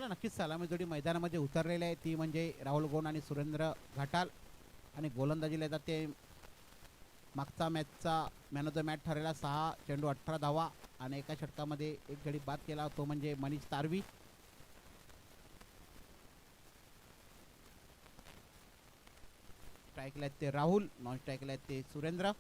चला नक्कीच सलामी जोडी मैदानामध्ये उतरलेली आहे ती म्हणजे राहुल गोंड आणि सुरेंद्र घाटाल. आणि गोलंदाजीला येतात ते मागचा मॅचचा मॅन ऑफ द मॅच ठरलेला 6 चेंडू 18 धावा आणि एका षटकामध्ये एक गडी बाद केला तो म्हणजे मनीष तारवी. स्ट्राईकला आहेत ते राहुल, नॉन स्ट्राईकला आहेत ते सुरेंद्र.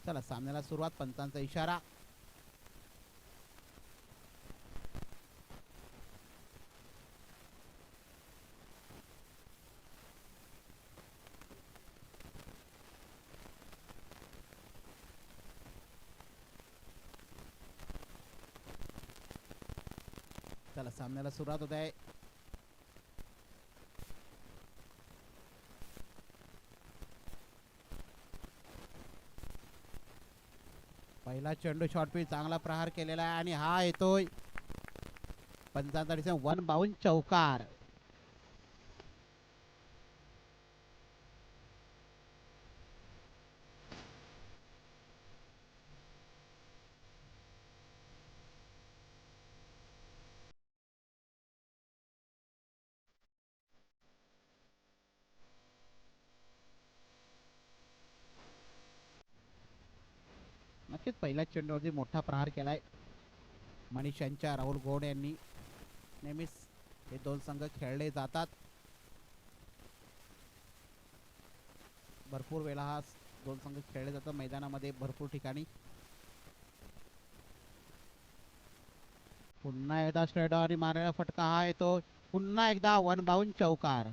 चला सामन्याला सुरुवात, पंचांचा इशारा. चला सामन्याला सुरुवात होत आहे. पहिला चेंडू शॉर्ट पिच चांगला प्रहार केलेला आहे आणि हा येतोय पंचांचा वन बाउंड चौकार. नक्कीच पहिल्या चेंडूवरती मोठा प्रहार केलाय मनीष यांच्या राहुल गोड यांनी. नेहमीच हे दोन संघ खेळले जातात, भरपूर वेळा हा दोन संघ खेळले जातात मैदानामध्ये भरपूर ठिकाणी. पुन्हा एकदा स्ट्रेट आणि मारलेला फटका हा येतो, पुन्हा एकदा वन बाउंड चौकार.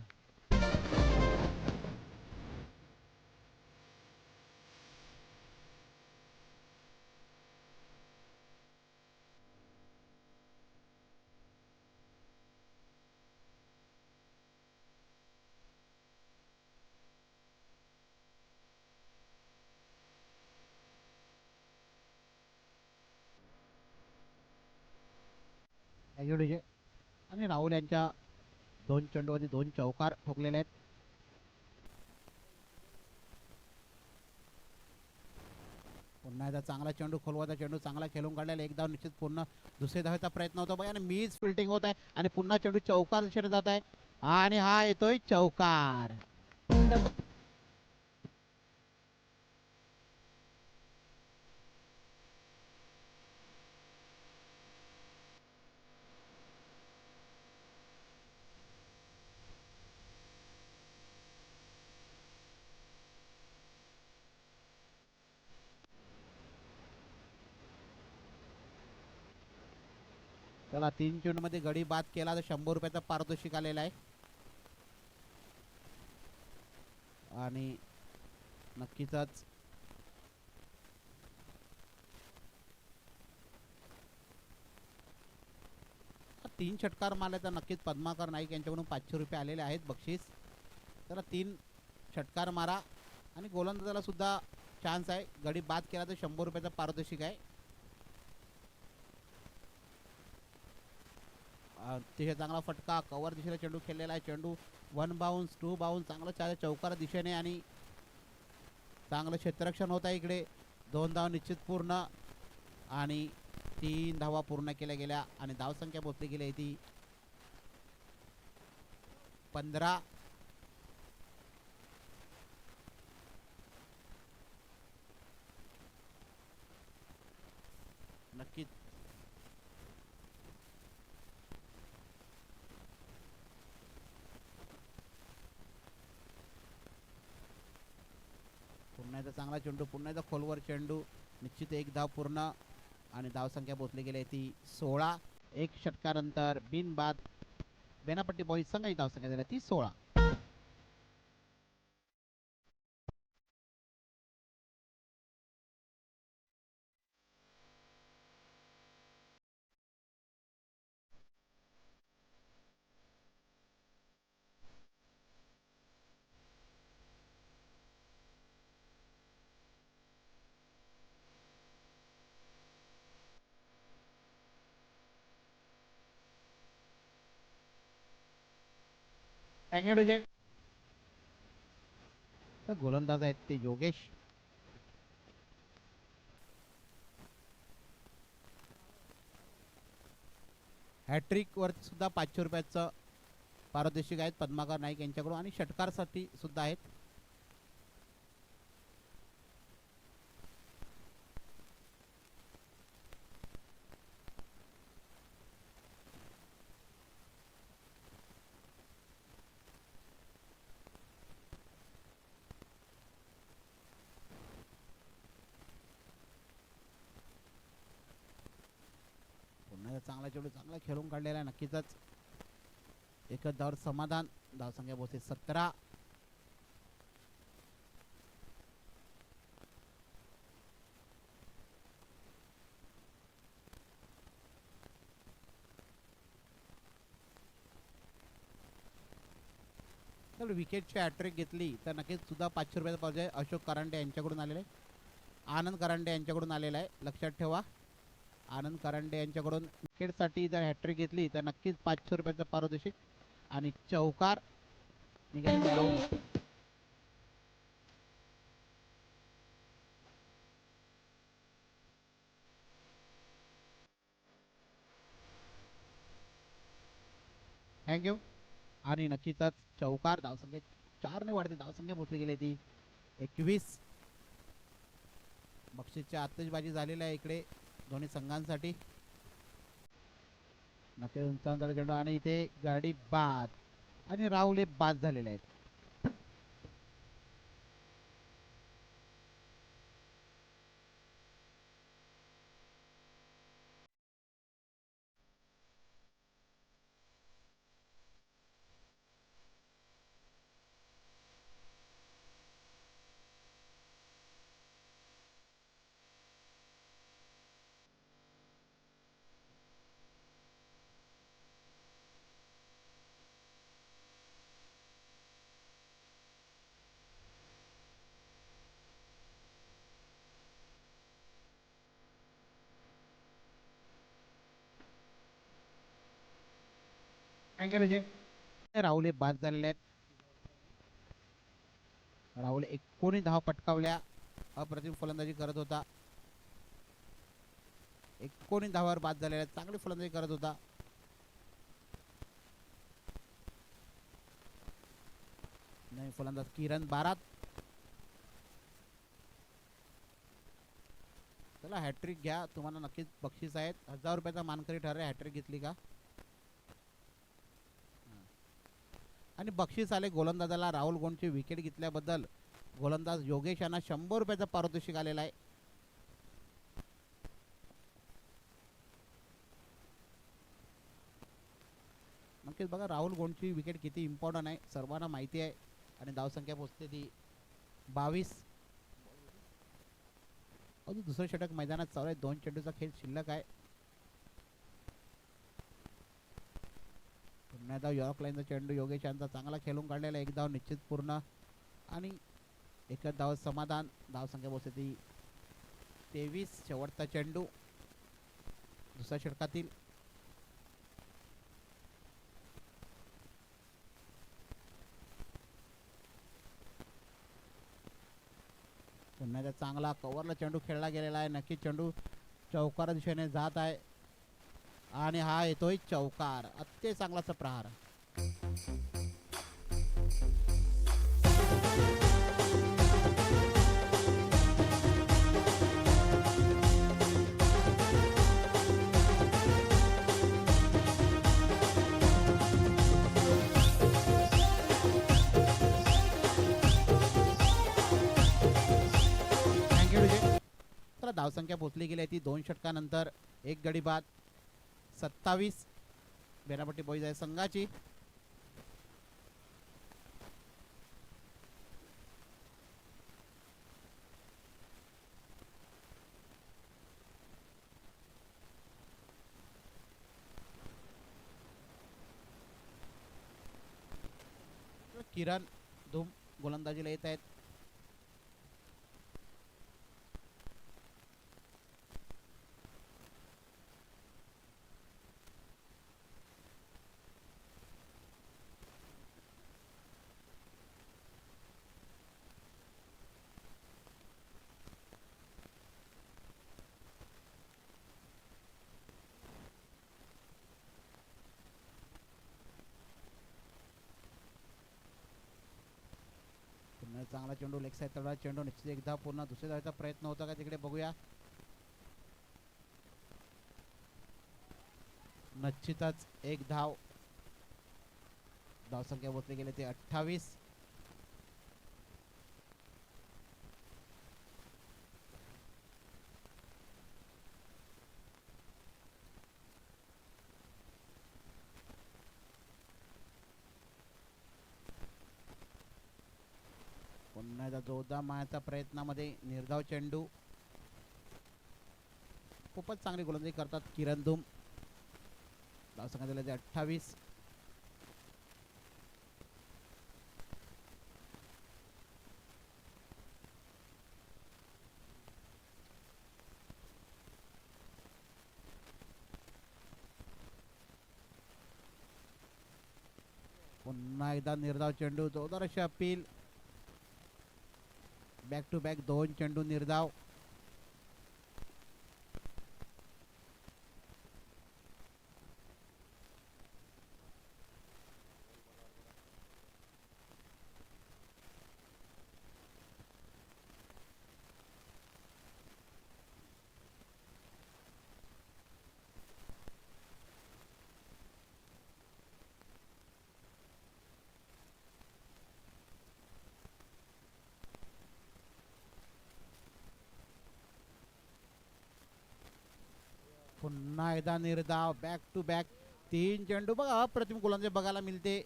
आणि राहुल यांच्या दोन चेंडूवरती दोन चौकार ठोकलेले आहेत. पुन्हा एकदा चांगला चेंडू, खोलवाचा चेंडू चांगला खेळून काढलेला, एक धाव निश्चित पूर्ण. दुसरे धावेचा प्रयत्न होतो आणि मीच फिल्डिंग होत आहे आणि पुन्हा चेंडू चौकार दिशेने जात आहे आणि हा येतोय चौकार. त्याला 3 चेंडू मध्ये गडी बाद केला तर 100 रुपयाचा पारितोषिक आलेला आहे. आणि नक्कीच 3 षटकार मारले तर नक्कीच पद्माकर नाईक यांच्याकडून 500 रुपये आलेले आहेत बक्षीस. तर 3 षटकार मारा आणि गोलंदाजाला सुद्धा चान्स आहे, गडी बाद केला तर 100 रुपयाचा पारितोषिक आहे. अतिशय चांगला फटका, कव्हर दिशेला चेंडू खेळलेला आहे, चेंडू वन बाउन्स टू बाउन्स चांगलं चौकार दिशेने आणि चांगलं क्षेत्ररक्षण होत आहे इकडे. 2 धाव निश्चित पूर्ण आणि 3 धावा पूर्ण केल्या गेल्या आणि धावसंख्या पोहोचली गेली ती 15. नक्कीच पुन्हा एकदा चांगला चेंडू, पुन्हा एकदा खोलवर चेंडू, निश्चित एक धाव पूर्ण आणि धावसंख्या पोहोचली गेली ती 16. एक षटकानंतर बिनबाद बेनापट्टी बॉईज संघाची धावसंख्या झाली ती 16. तर गोलंदाज आहेत ते योगेश. हॅट्रिक वर सुद्धा 500 रुपयाचं पारितोषिक आहेत पद्माकर नाईक यांच्याकडून आणि षटकारसाठी सुद्धा आहेत. पुन्हा चांगला चेंडू चांगला खेळून काढलेला आहे नक्कीच. एकच धावावर समाधान. धावसंख्या पोहोचते 17. तर विकेटची हॅट्रिक घेतली तर नक्कीच सुद्धा 500 रुपयाचा पाहिजे. अशोक करांडे यांच्याकडून आलेले आहे. आनंद करांडे यांच्याकडून आलेला आहे. लक्षात ठेवा आनंद करांडे यांच्याकडून विकेटसाठी जर हॅट्रिक घेतली तर नक्कीच 500 रुपयाचा पारितोषिक आणि चौकार निघाले. थँक्यू. आणि नक्कीच चौकार. धावसंख्या 4 ने वाढते. धावसंख्या पोहोचली गेली ती 21. बक्षीसची आतषबाजी झालेली आहे इकडे दोन्ही संघांसाठी. नक्कीच उंचावून चेंडू आणि इथे गाडी बाद आणि राहुल हे बाद झालेले आहेत. राहुल हे बाद झालेले आहेत. राहुल 19 धावा पटकावल्या. अप्रतिम फलंदाजी करत होता. 19 धावावर बाद झालेला आहे. चांगली फलंदाजी करत होता. नाही फलंदाज किरण बारात. चला हॅट्रिक घ्या. तुम्हाला नक्कीच बक्षीस आहेत. 1000 रुपयाचा मानकरी ठरले हॅट्रिक घेतली का. आणि बक्षीस आले गोलंदाजाला राहुल गोंडची विकेट घेतल्याबद्दल. गोलंदाज योगेश यांना 100 रुपयाचा पारितोषिक आलेला आहे. नक्कीच बघा राहुल गोंडची विकेट किती इम्पॉर्टंट आहे सर्वांना माहिती आहे. आणि धावसंख्या पोहोचते ती 22. अजून दुसरं षटक मैदानात चालू आहे. 2 चेंडूचा खेळ शिल्लक आहे. पुन्हा धाव यॉर्क लाईनचा चेंडू योगेश यांचा चांगला खेळून काढलेला. एक धाव निश्चित पूर्ण आणि एकच धाव समाधान. धावसंख्या पोहोचते ती 23. शेवटचा चेंडू दुसऱ्या षटकातील. पुन्हा चांगला कव्हरला चेंडू खेळला गेलेला आहे. नक्कीच चेंडू चौकार दिशेने जात आहे आणि हा येतोय चौकार. अत्य चांगलाचा प्रहार. धावसंख्या पोहोचली गेली ती 2 षटकानंतर. एक गडी बाद. 27 बेनापट्टी बॉईज आहे संघाची. किरण धूम गोलंदाजीला येत आहेत. चेंडू लेग साईड तळा चेंडू निश्चित एक धाव पूर्ण दुसऱ्या धावेचा प्रयत्न होता का तिकडे बघूया. निश्चितच एक धाव. धावसंख्या बोलले गेले ते 28. पुन्हा एकदा जोरदार मारण्याचा प्रयत्नामध्ये निर्धाव चेंडू. खूपच चांगली गोलंदाजी करतात किरण धूम. धावसंख्या दिले ते 28. पुन्हा एकदा निर्धाव चेंडू जोरदार अशी अपील. बॅक टू बॅक 2 चेंडू निर्धाव. पुन्हा एकदा निर्धाव बॅक टू बॅक 3 चेंडू. बघा अप्रतिम गोलंदाजी बघायला मिळते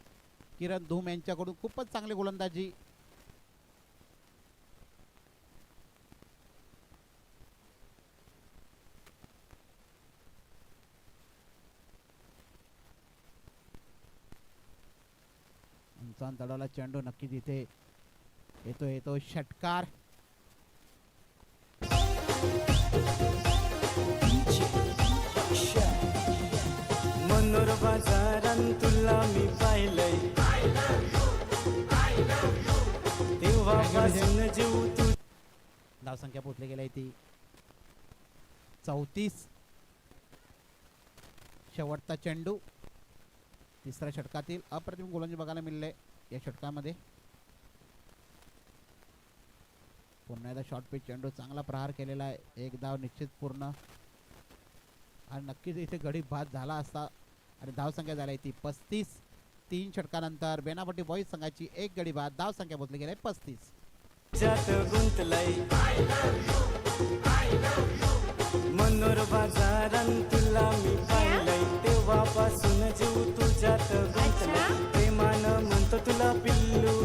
किरण धूम यांच्याकडून. खूपच चांगली गोलंदाजी. उंचावून तडवला चेंडू नक्कीच इथे येतो षटकार. मनोर बाजारात तुला मी पाहिलंय तेव्हापासून जीव तू. धावसंख्या पोचली गेली ती 34. शेवटचा चेंडू. तिसऱ्या षटकातील अप्रतिम गोलंदाजी बघायला मिळले या षटकामध्ये. पुन्हा एकदा शॉर्ट पिच चेंडू. चांगला प्रहार केलेला आहे. एक धाव निश्चित पूर्ण आणि नक्कीच इथे गडी बाद झाला असता. आणि धावसंख्या झाली ती 35. 3 षटकानंतर बेनापट्टी बॉईज संघाची एक गडी बाद. धावसंख्या पोचली गेली 35. गुंतलय मनोर बाजारात तुला मी पाहिलंय तेव्हापासून जीव तुझ्यात गुंतलय प्रेमानं म्हणतो तुला पिल्लू.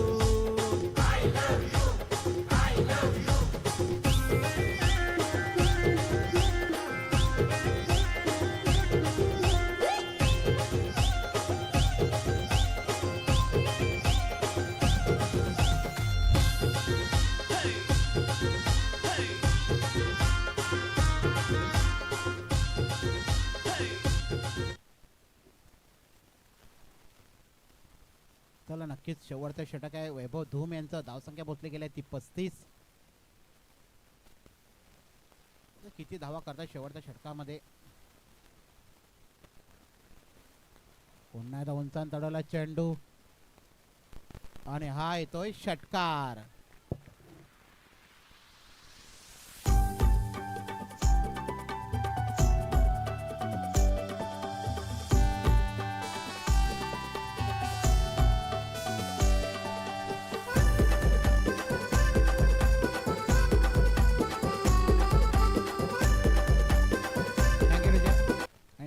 चला नक्कीच शेवटचं षटक आहे वैभव धूम यांचं. धावसंख्या पोचली गेली ती 35. किती धावा करतात शेवटच्या षटकामध्ये. पुन्हा एकदा उंचावून तडवला चेंडू आणि हा येतोय षटकार.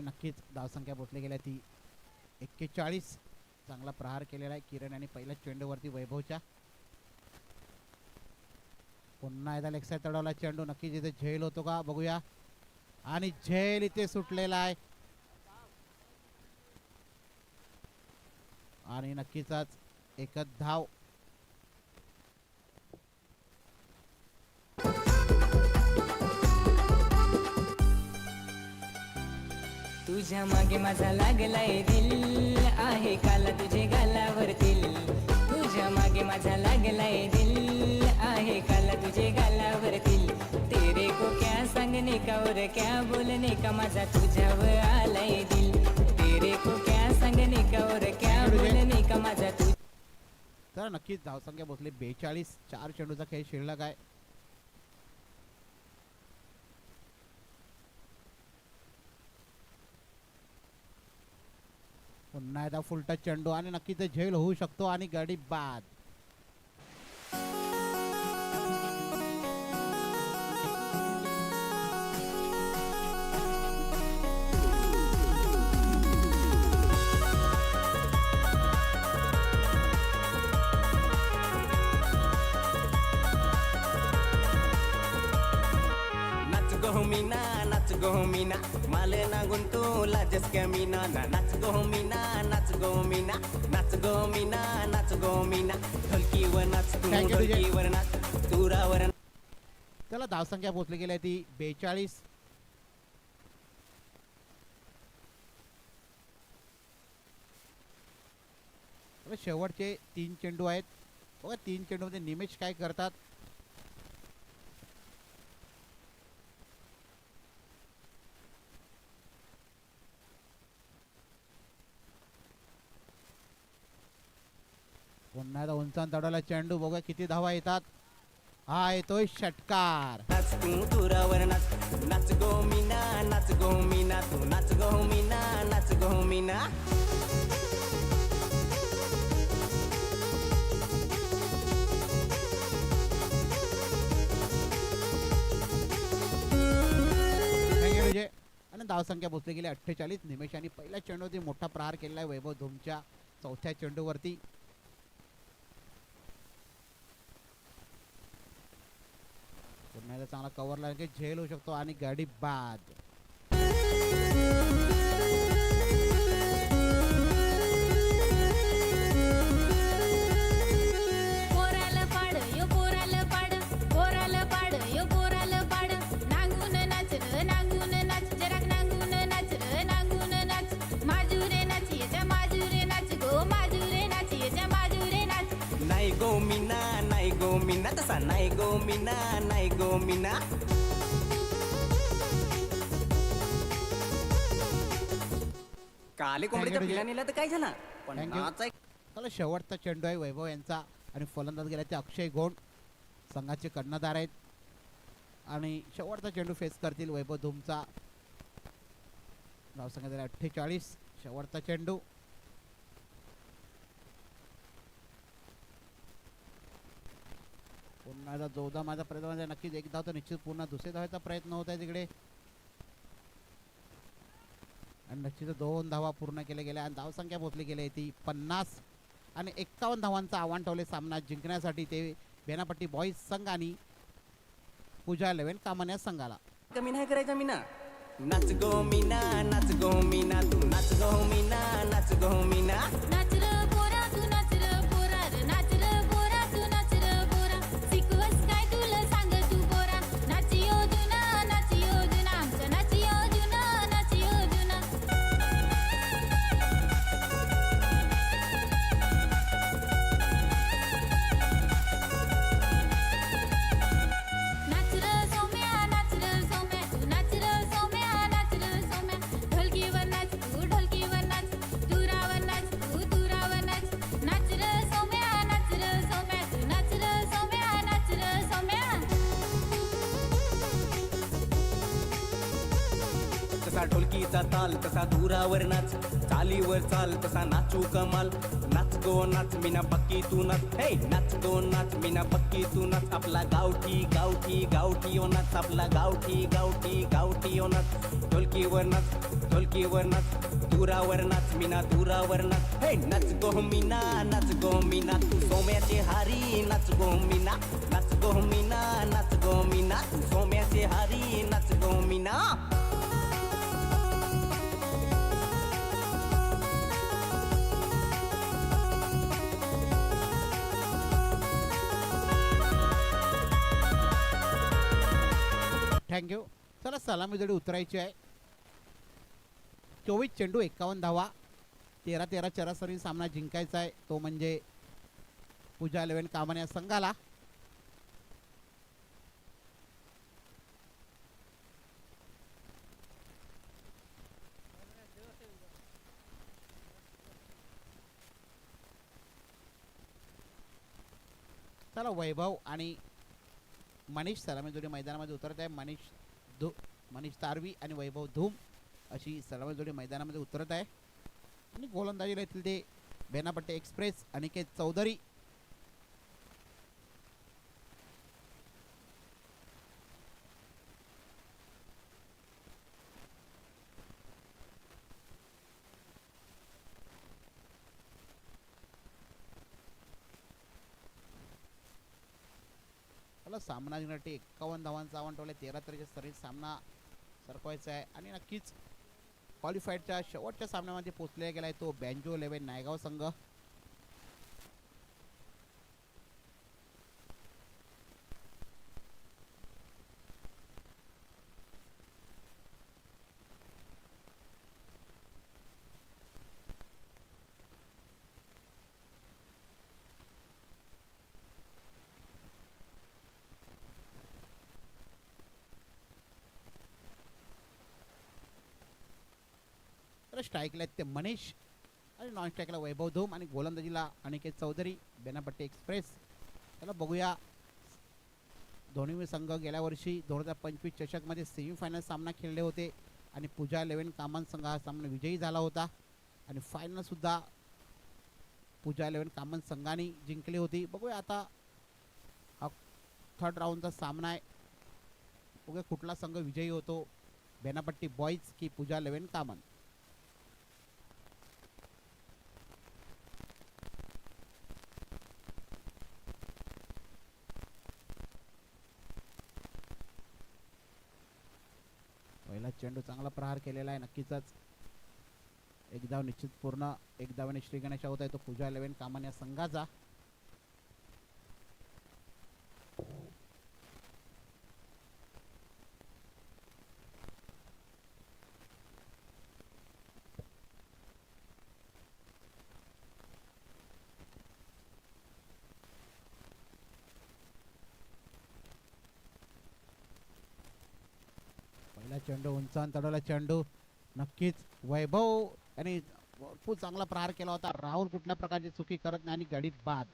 नक्कीच धावसंख्या पोचली गेल्या ती 41. चांगला प्रहार केलेला आहे किरण आणि पहिल्या चेंडूवरती वैभवच्या. पुन्हा एकदा लेग साईड तडवला चेंडू. नक्कीच इथे झेल होतो का बघूया. आणि झेल इथे सुटलेला आहे. आणि नक्कीच एकच धाव. तुझ्या मागे माझा लागलाय दिल आहे काला तुझे गालावर तिल. तुझ्या मागे माझा लागलाय दिल आहे काला तुझे गालावर तिल. तेरे को क्या सांगने का और क्या बोलने का माझा तुझ्यावर आलाय दिल. तेरे को क्या सांगने का और क्या बोलने का माझा तर नक्कीच धावसंख्या पोहोचली 42. 4 चेंडूचा खेळ शिल्लक आहे. पुन्हा एकदा फुलटा चेंडू आणि नक्की ते झेल होऊ शकतो आणि गडी बाद. नाच गो मीना नाच गो मीना माले ना गुंतू लाजस क्या मीना ना नाच गो मीना नाच गो मीना नाच गो मीना नाच गो मीना ढोलकीवर नाच तू Thank you, DJ. ढोलकीवर नाच तुरावर नाच. त्याला धावसंख्या पोहोचली गेली आहे ती 42. आता शेवटचे 3 चेंडू आहेत. बघा 3 चेंडूमध्ये निमेश काय करतात. पुन्हा एकदा उंचावून चढवला चेंडू. बघा किती धावा येतात. हा येतोय षटकार. नाच तू तुरावर नाच नाच गो मीना नाच गो मीना तू नाच गो मीना नाच गो मीना. विजय आणि धावसंख्या पोहोचली गेली 48. निमेशाने पहिल्या चेंडूवरती मोठा प्रहार केलेला आहे वैभव धुमच्या चौथ्या चेंडूवरती. पुन्हा एकदा चांगला कव्हरला झेल होऊ शकतो आणि गाडी बाद. पोराला पाड यो पोराला पाड पोराला पाड यो पोराला पाड नांगून नाच र नांगून नाच जरा नांगून नाच र नांगून नाच माजुरे नाच याच्या माजुरे नाच गो माजुरे नाच याच्या माजुरे नाच. नाही गो मीना नाही गो मीना तसा नाही गो मीना नाही गो मीना. काले कोंबडीच्या पिला नेला तर काय झाला पण Thank you. नाच आहे. चला शेवटचा चेंडू आहे वैभव यांचा आणि फलंदाज गेला ते अक्षय गोंड संघाचे कर्णधार आहेत आणि शेवटचा चेंडू फेस करतील वैभव धुमचा. धावसंख्या झाली 48. शेवटचा चेंडू. पुन्हा एकदा जोरदार माझा प्रयत्न म्हणजे नक्कीच एक धाव तर निश्चित पूर्ण दुसऱ्या धावायचा प्रयत्न होत आहे तिकडे आणि नक्कीच 2 धावा पूर्ण केल्या गेल्या आणि धावसंख्या पोहोचली गेली आहे ती 50 आणि 51 धावांचं आव्हान ठेवले सामना जिंकण्यासाठी ते बेनापट्टी बॉईज संघ आणि पूजा 11 कामन्या संघाला. कमी नाही करायचा मीना. नाच गो मीना नाच गो मीना तू नाच गो मीना नाच गो मीना. नाच र पोरा तू नाच र पोरा र नाच र पोरा तू नाच र पोरा शिकवस काय तुला सांग तू पोरा नाच योजना आमचा नाच योजना नाच योजना. नाच र सौम्या तू नाच र सौम्या नाच र सौम्या ढोलकीवर नाच तू ढोलकीवर नाच दुरावर नाच तू दुरावर नाच. नाच र सौम्या तू नाच र सौम्या. तसा ढोलकीचा ताल तसा दुरावर नाच चालीवर चाल तसा नाचू कमाल. नाच गो नाच मीना पक्की तू नाच हे नाच गो नाच मीना पक्की तू नाच. आपला गावठी गावठी गावठी ओ नाच आपला गावठी गावठी गावठी ओ नाच. ढोलकीवर नाच दुरावर नाच मीना दुरावर नाच हे नाच गो मीना तू सोम्याचे हारी नाच गो मीना नाच गो मीना तू सोम्याचे हारी नाच गो मीना. थँक्यू. चला सलामी जोडी उतरायची आहे. 24 चेंडू 51 धावा 13-13 चरासरी सामना जिंकायचा आहे तो म्हणजे पूजा 11 कामन्या संघाला. चला वैभव आणि मनीष सलामी जोडी मैदानामध्ये उतरत आहे. मनीष तारवी आणि वैभव धूम अशी सलामी जोडी मैदानामध्ये उतरत आहे. आणि गोलंदाजीला येथील ते बेनापट्टे एक्सप्रेस अनिकेत चौधरी. सामना जिंकण्यासाठी 51 धावांचा आव्हान ठेवले. 13 स्तरीय सामना सरकवायचा आहे आणि नक्कीच क्वालिफाईडच्या शेवटच्या सामन्यामध्ये पोहोचला गेला आहे तो बँजो 11 नायगाव संघ. स्ट्राईकला ते मनीष आणि नॉन स्ट्राईकला वैभव धूम आणि गोलंदाजीला अनिकेत चौधरी बेनापट्टी एक्सप्रेस. त्याला बघूया दोन्ही संघ गेल्या वर्षी 2025 चषकमध्ये सेमीफायनल सामना खेळले होते आणि पूजा 11 कामान संघ हा सामना विजयी झाला होता आणि फायनल सुद्धा पूजा 11 कामान संघाने जिंकली होती. बघूया आता हा 3rd राऊंडचा सामना आहे. बघूया कुठला संघ विजयी होतो, बेनापट्टी बॉईज की पूजा 11 कामान. पहिला चेंडू चांगला प्रहार केलेला आहे. नक्कीच एक धाव निश्चित पूर्ण. एक धावाने श्री गणेश होत आहे तो पूजा 11 कामान या संघाचा. चेंडू उंचावून चढवला चेंडू. नक्कीच वैभव आणि भरपूर चांगला प्रहार केला होता. राहुल कुठल्या प्रकारची चुकी करत नाही आणि गडीत बाद.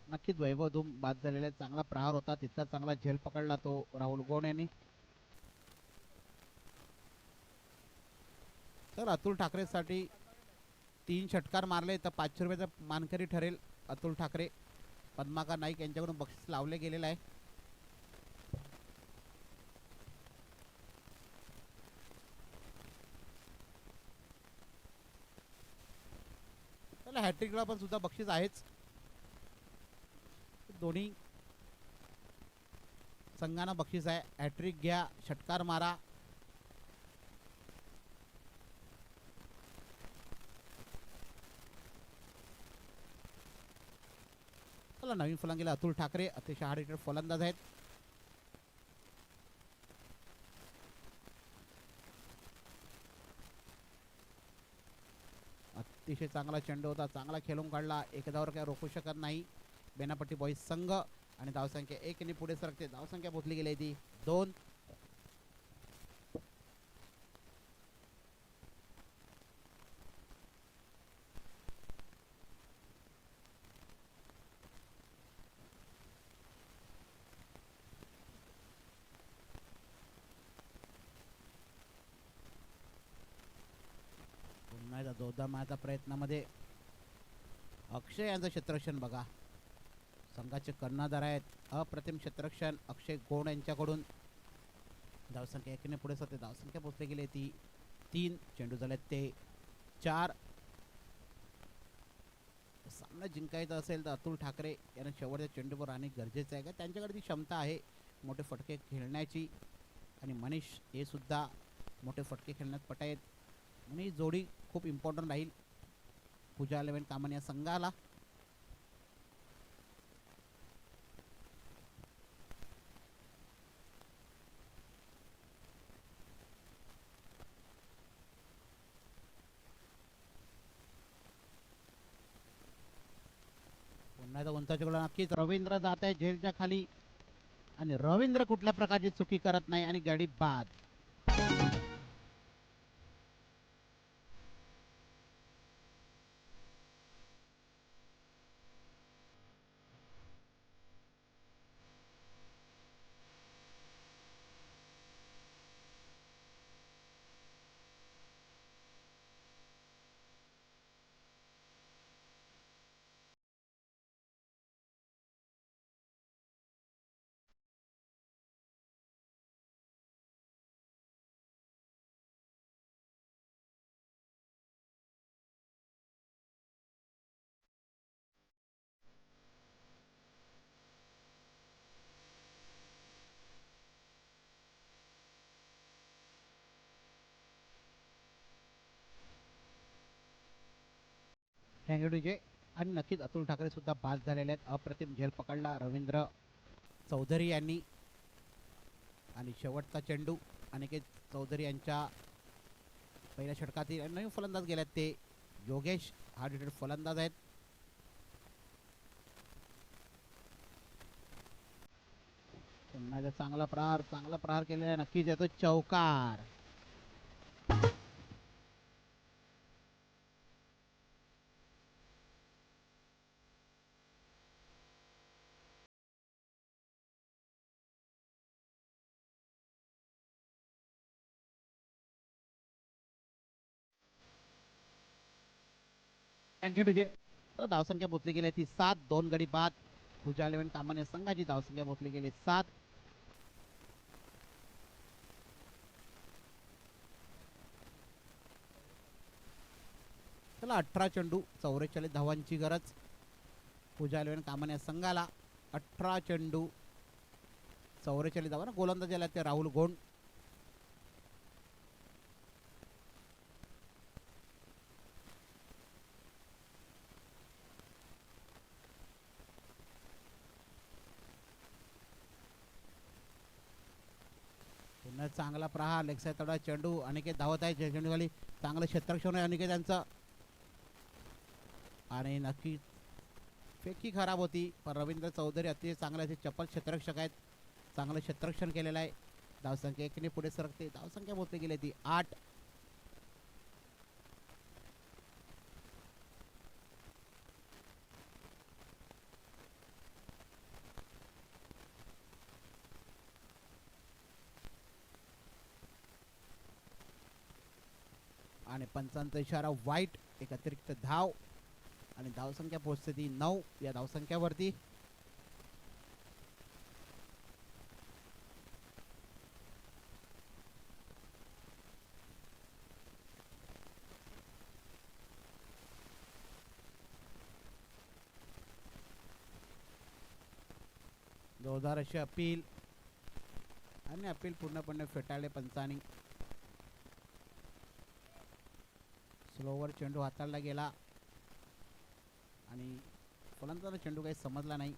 नक्कीच वैभव धूम बाद झालेला चांगला प्रहार होता. तिथला चांगला झेल पकडला तो राहुल गोण यांनी. तर अतुल ठाकरे साठी 3 षटकार मारले तर 500 रुपयाचा मानकरी ठरेल अतुल ठाकरे. पद्माकर नाईक यांच्याकडून बक्षीस लावले गेलेलं आहे. त्याला हॅट्रिकला पण सुद्धा बक्षीस आहेच. दोन्ही संघांना बक्षीस आहे. हॅट्रिक घ्या, षटकार मारा. चला नवीन फलंदाजीला अतुल ठाकरे अतिशय हार्ड हिटर फलंदाज आहेत. अतिशय चांगला चेंडू होता, चांगला खेळून काढला. एकदावर काय रोखू शकत नाही बेनापट्टी बॉईज संघ आणि धावसंख्या 1 ने पुढे सरकते. धावसंख्या पोहोचली गेली ती 2. पुन्हा एकदा जोरदार मारण्याचा प्रयत्नामध्ये अक्षय यांचं क्षेत्ररक्षण बघा. संघाचे कर्णधार आहेत. अप्रतिम क्षेत्ररक्षण अक्षय गोण यांच्याकडून. धावसंख्या 1 ने पुढे सरते. धावसंख्या पोहोचली गेली ती 3. चेंडू झाले ते 4. सामना जिंकायचा असेल तर अतुल ठाकरे यांना शेवटच्या चेंडूवर राहणे गरजेचं आहे का त्यांच्याकडे ती क्षमता आहे मोठे फटके खेळण्याची आणि मनीष हे सुद्धा मोठे फटके खेळण्यात पट आहेत. म्हणून ही जोडी खूप इम्पॉर्टंट राहील पूजा 11 कामन या संघाला. पुन्हा एकदा उंचाच्या गोला नक्कीच रवींद्र जात आहे झेलच्या खाली आणि रवींद्र कुठल्या प्रकारची चुकी करत नाही आणि गाडी बाद. Thank you DJ. आणि नक्कीच अतुल ठाकरे सुद्धा बाद झालेले आहेत. अप्रतिम झेल पकडला रवींद्र चौधरी यांनी. आणि शेवटचा चेंडू अनिकेत चौधरी यांच्या पहिल्या षटकातील नवीन फलंदाज गेल्यात ते योगेश हार्ड हिटर फलंदाज आहेत. पुन्हा एकदा चांगला प्रहार केलेला आहे. नक्कीच येतो चौकार. Thank you DJ. धावसंख्या पोचली गेली ती 7. 2 गडी बाद. पूजा 11 कामान या संघाची धावसंख्या पोचली गेली 7. चला 18 चेंडू 44 धावांची गरज पूजा 11 कामान या संघाला. 18 चेंडू 44 धावा. गोलंदाज आला ते राहुल गोंड. पुन्हा चांगला प्रहार लेग साईड तडा चेंडू अनिकेत धावत आहे चेंडू खाली चांगलं क्षेत्ररक्षण आहे अनिकेत यांचं. आणि नक्की फेकी खराब होती पण रवींद्र चौधरी अतिशय चांगले असे चपल क्षेत्ररक्षक आहेत. चांगलं क्षेत्ररक्षण केलेलं आहे. धावसंख्या 1 ने पुढे सरकते. धावसंख्या बोलते गेली ती 8. आणि पंचांचा इशारा वाईट. एक अतिरिक्त धाव आणि धावसंख्या पोहोचते ती 9 या धावसंख्यावरती. जोरदार अशी अपील आणि अपील पूर्णपणे फेटाळले पंचांनी. स्लोवर चेंडू हाताळला गेला आणि फलंदाजाला चेंडू काही समजला नाही.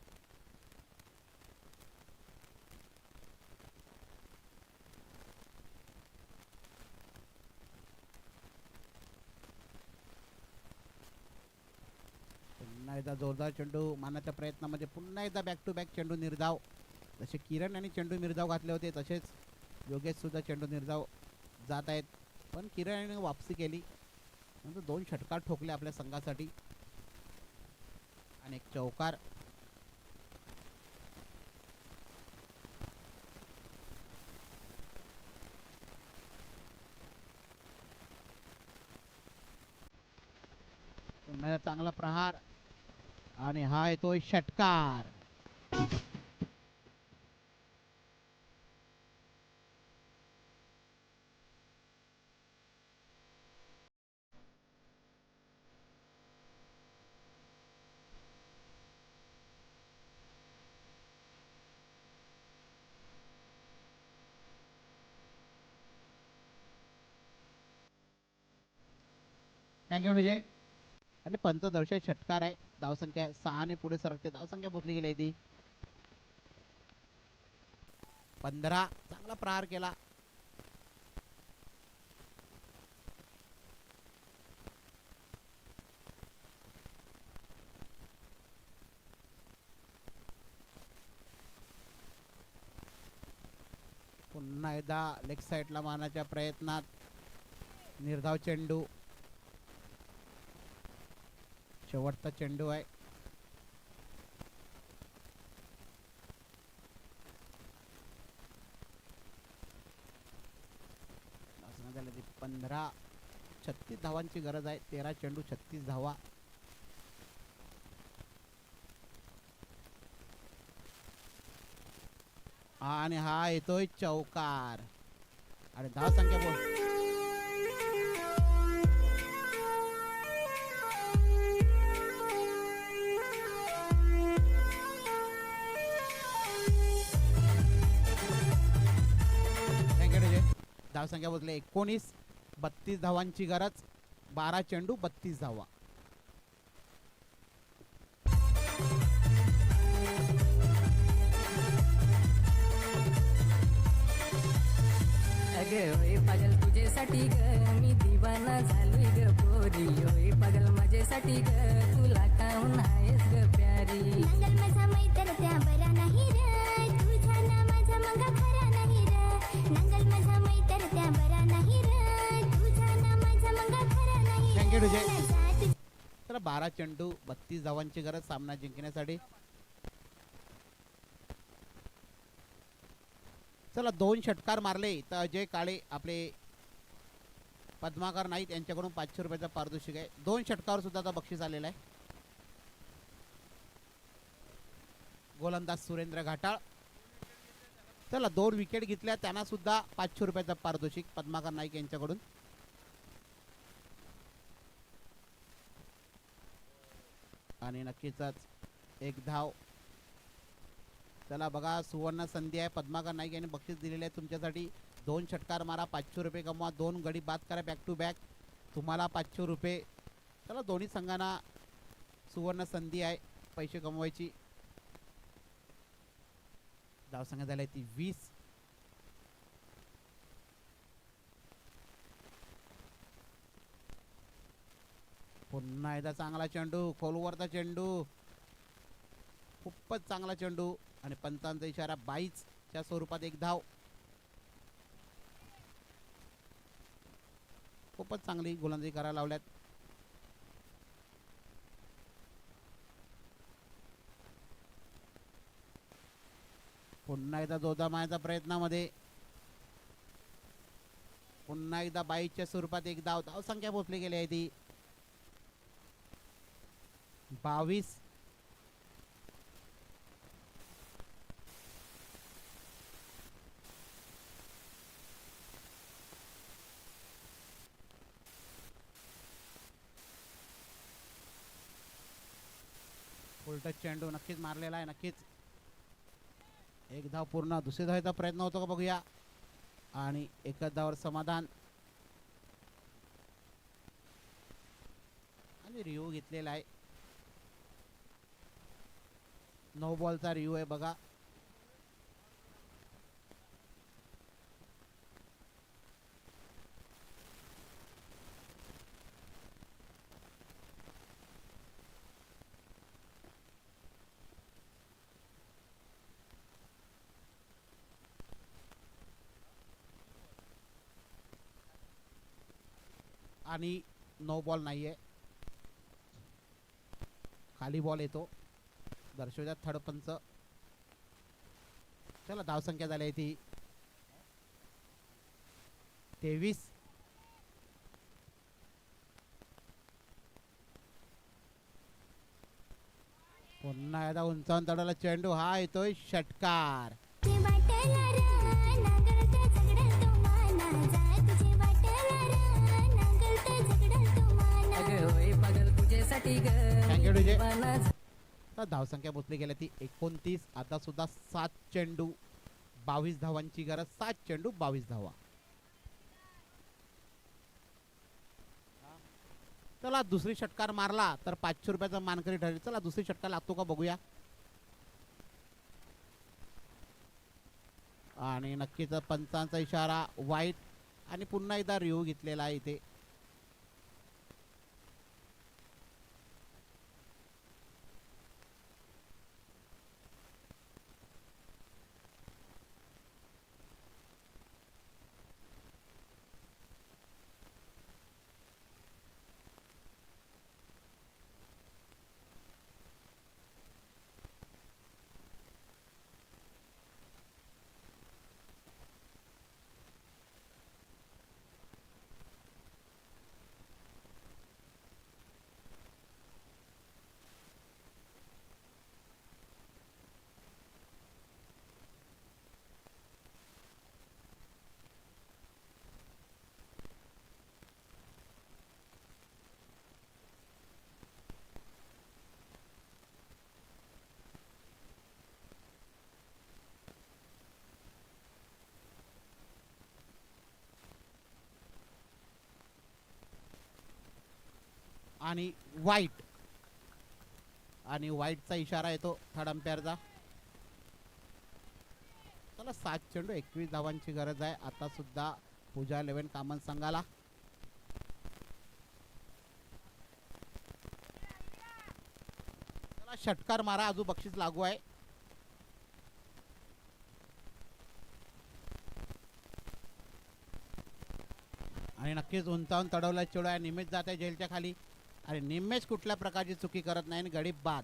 पुन्हा एकदा जोरदार चेंडू मारण्याच्या प्रयत्नामध्ये पुन्हा एकदा बॅक टू बॅक चेंडू निर्धाव. जसे किरण यांनी चेंडू निर्धाव घातले होते तसेच योगेश सुद्धा चेंडू निर्धाव जात आहेत. पण किरण यांनी वापसी केली. नंतर 2 षटकार ठोकले आपल्या संघासाठी आणि एक चौकार. पुन्हा चांगला प्रहार आणि हा येतोय षटकार. थँक्यू विजय. आणि पंचदर्शक षटकार आहे. धावसंख्या 6 ने पुढे सरकते. धावसंख्या पोचली गेली आहे ती 15. चांगला प्रहार केला. पुन्हा एकदा लेग साईडला मारण्याच्या प्रयत्नात निर्धाव चेंडू. शेवटचा चेंडू आहे. असं झालं ते 15. 36 धावांची गरज आहे. 13 चेंडू 36 धावा. आणि हा येतोय चौकार आणि धाव संख्या बोल. धावसंख्या बोलले 19. 32 धावांची गरज. 12 चेंडू 32 धावा. अगं होय पागल तुझ्यासाठी ग मी दिवाना झालोय ग पोरी. होय पागल माझ्यासाठी ग तुला काहून आहेस ग प्यारी. नंगल माझा मैत्र त्या बरा नाही रे तुझा ना माझा मग खरा नाही रे. नंगल माझा मैत्र त्या बरा नाही रे तुझा ना माझा मग खरा नाही रे. थँक्यू विजय. तर 12 चेंडू 32 धावांची गरज सामना जिंकण्यासाठी. चला 2 षटकार मारले तर अजय काळे आपले पद्माकर नाईक यांच्याकडून 500 रुपयाचा पारितोषिक आहे. 2 षटकार सुद्धा आता बक्षीस आलेला आहे. गोलंदाज सुरेंद्र घाटाळ. चला 2 विकेट घेतल्या त्यांना सुद्धा 500 रुपयाचा पारितोषिक पद्माकर नाईक यांच्याकडून. आणि नक्कीच एक धाव. चला बघा सुवर्ण संधी आहे. पद्माकर नाईक यांनी बक्षीस दिलेले आहे तुमच्यासाठी. 2 षटकार मारा 500 रुपये कमवा. 2 गडी बाद करा बॅक टू बॅक तुम्हाला 500 रुपये. चला दोन्ही संघांना सुवर्ण संधी आहे पैसे कमवायची. धावसंख्या झाली ती 20. पुन्हा एकदा चांगला चेंडू. खोलवरचा चेंडू. खूपच चांगला चेंडू आणि पंचांचा इशारा 22 च्या स्वरूपात एक धाव. खूपच चांगली गोलंदाजी करायला लावल्यात. पुन्हा एकदा जोधा मारायचा प्रयत्नामध्ये. पुन्हा एकदा 22 च्या स्वरूपात एक धाव. धाव संख्या पोचली गेली आहे ती 22. उलट चेंडू नक्कीच मारलेला आहे. नक्कीच एक धाव पूर्ण. दुसरी धावाचा प्रयत्न होतो का बघूया. आणि एकच धावावर समाधान. आणि रिव्ह्यू घेतलेला आहे. 9 बॉलचा रिव्ह्यू आहे बघा. आणि 9 बॉल नाहीये. खाली बॉल येतो. दर्शवतात थर्ड पंच. चला धावसंख्या झाली आहे ती 23. पुन्हा एकदा उंचावून चढवला चेंडू. हा येतोय षटकार. तुझे वाटेला रे नांगल ते झगडल तो माना जा. तुझे वाटेला रे नांगल ते झगडल तो माना. अगं होय पागल तुझ्यासाठी ग थँक्यू मी विजय. दिवाना तर धावसंख्या पोचली गेल्या ती 29. आता सुद्धा 7 चेंडू 22 धावांची गरज. 7 चेंडू 22 धावा. चला दुसरी षटकार मारला तर 500 रुपयाचा मानकरी ठरेल. चला दुसरी षटकार लागतो का बघूया. आणि नक्कीच पंचांचा इशारा वाईट आणि पुन्हा एकदा रिव्ह्यू घेतलेला आहे इथे. आणि वाईट आणि वाईटचा इशारा येतो थर्ड अंपायरचा. चला 7 चेंडू 21 धावांची गरज आहे आता सुद्धा पूजा 11 कामन संघाला. चला षटकार मारा अजून बक्षीस लागू आहे. आणि नक्कीच उंचावून तडवला चेडू आहे. निमेश जात आहे जेलच्या खाली आणि निमेश कुठल्या प्रकारची चुकी करत नाही आणि गडी बाद.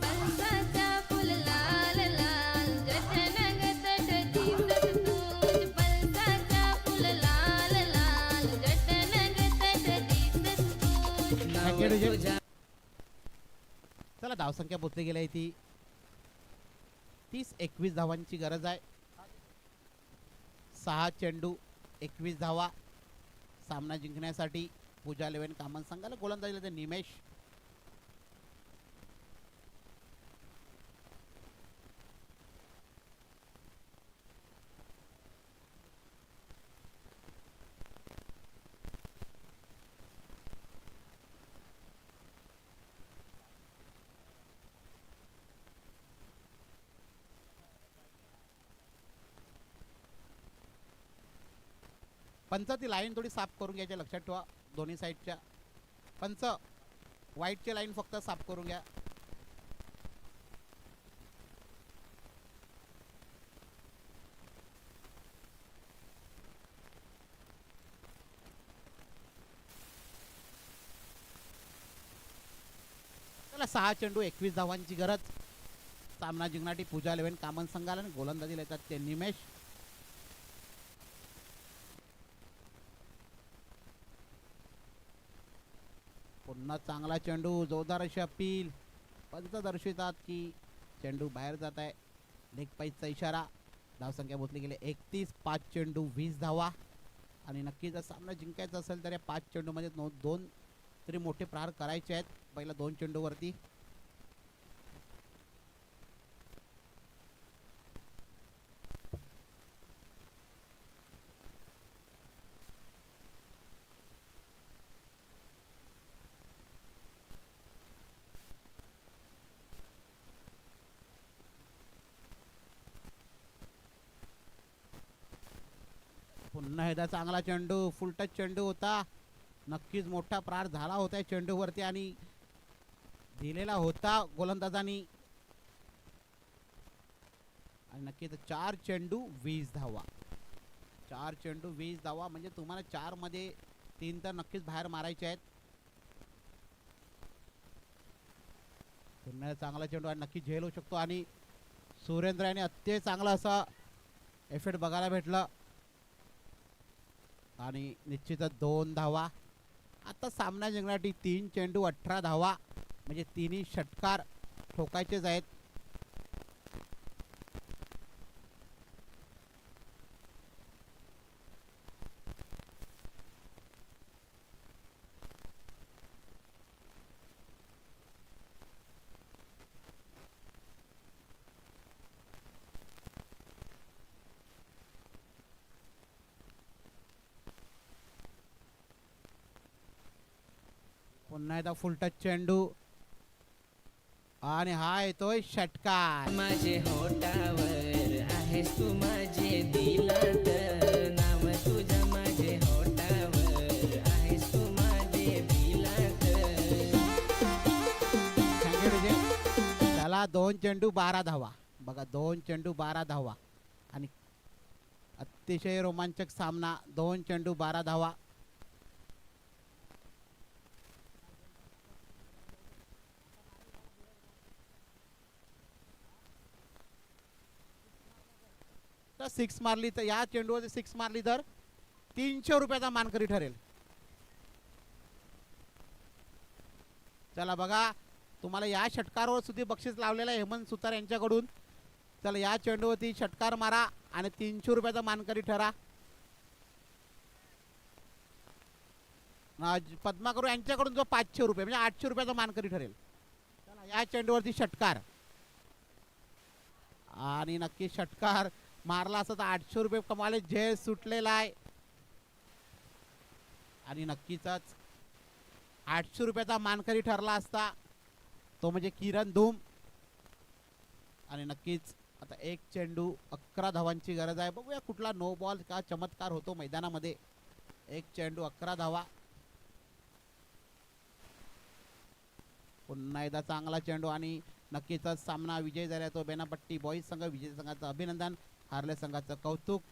पळसाचा फुल लाल लाल जटनगत दिसत तूच. पळसाचा फुल लाल लाल जटनगत दिसत तूच. चला धावसंख्या पोचली गेली आहे ती 30-21 धावांची गरज आहे. 6 चेंडू 21 धावा सामना जिंकण्यासाठी पूजा 11 कामन संघाला. गोलंदाजीला ते निमेश. पंच ती लाईन थोडी साफ करून घ्यायची लक्षात ठेवा दोन्ही साईडच्या. पंच व्हाईटची लाईन फक्त साफ करून घ्या. चला 6 चेंडू 21 धावांची गरज सामना जिंकण्यासाठी पूजा 11 कामन संघाला. आणि गोलंदाजीला येतात ते निमेश. पुन्हा चांगला चेंडू जोरदार अशी अपील. पंच दर्शवितात की चेंडू बाहेर जात आहे. लेग पाईचचा इशारा. धावसंख्या पोचली गेली 31. 5 चेंडू 20 धावा आणि नक्की जर सामना जिंकायचा असेल तर या 5 चेंडूमध्ये 2 तरी मोठे प्रहार करायचे आहेत पहिला 2 चेंडूवरती. पुन्हा एकदा चांगला चेंडू फुल टच चेंडू होता. नक्कीच मोठा प्रहार झाला होता चेंडूवरती आणि दिलेला होता गोलंदाजांनी. आणि नक्कीच 4 चेंडू 20 धावा. 4 चेंडू 20 धावा म्हणजे तुम्हाला 4 मध्ये 3 तर नक्कीच बाहेर मारायचे आहेत. पुन्हा चांगला चेंडू आणि नक्की झेल होऊ शकतो. आणि सुरेंद्र याने अत्यंत चांगला असा एफेक्ट बघायला भेटलं. आणि निश्चितच 2 धावा आता सामना जिंकण्यासाठी 3 चेंडू 18 धावा म्हणजे तिन्ही षटकार ठोकायचेच आहेत. पुन्हा एकदा फुल टच चेंडू आणि हा येतोय षटकार. माझे होटावर आहेस तू माझे दिलात नाव तुझ्या माझे होटावर आहेस तू माझे दिलात. Thank you DJ. त्याला 2 चेंडू 12 धावा बघा, 2 चेंडू 12 धावा आणि अतिशय रोमांचक सामना. 2 चेंडू 12 धावा. तर 6 मारली तर या चेंडूवर 6 मारली तर 300 रुपयाचा मानकरी ठरेल. चला बघा, तुम्हाला या षटकारावर सुद्धा बक्षीस लावलेलं आहे हेमंत सुतार यांच्याकडून. चला या चेंडूवरती षटकार मारा आणि 300 रुपयाचा मानकरी ठरा. पद्माकरू यांच्याकडून जो 500 रुपये म्हणजे 800 रुपयाचा मानकरी ठरेल. चला या चेंडूवरती षटकार आणि नक्की षटकार मारला असता तर 800 रुपये कमाले. जय सुटलेला आहे आणि नक्कीच 800 रुपयाचा मानकरी ठरला असता तो म्हणजे किरण धूम. आणि नक्कीच आता 1 चेंडू 11 धावांची गरज आहे. बघूया कुठला नो बॉल का चमत्कार होतो मैदानामध्ये. 1 चेंडू 11 धावा. पुन्हा एकदा चांगला चेंडू आणि नक्कीच सामना विजय झाला. तो बेनापट्टी बॉईज संघ. विजय संघाचं अभिनंदन, हारले संघाचं कौतुक.